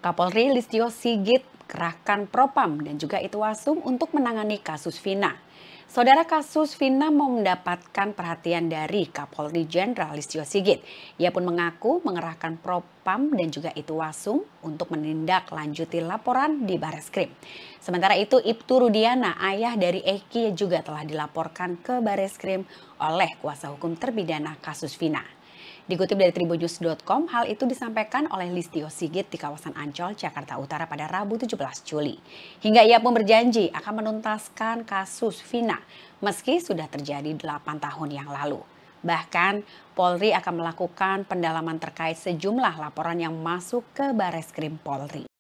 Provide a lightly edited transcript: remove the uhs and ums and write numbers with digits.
Kapolri Listio Sigit kerahkan Propam dan juga Itwasum untuk menangani kasus Vina. Saudara, kasus Vina mau mendapatkan perhatian dari Kapolri Jenderal Listio Sigit. Ia pun mengaku mengerahkan Propam dan juga Itwasum untuk menindaklanjuti laporan di Bareskrim. Sementara itu, Ibtu Rudiana, ayah dari Eki, juga telah dilaporkan ke Bareskrim oleh kuasa hukum terpidana kasus Vina. Dikutip dari tribunnews.com, hal itu disampaikan oleh Listio Sigit di kawasan Ancol, Jakarta Utara pada Rabu 17 Juli. Hingga ia pun berjanji akan menuntaskan kasus Vina meski sudah terjadi 8 tahun yang lalu. Bahkan Polri akan melakukan pendalaman terkait sejumlah laporan yang masuk ke Bareskrim Polri.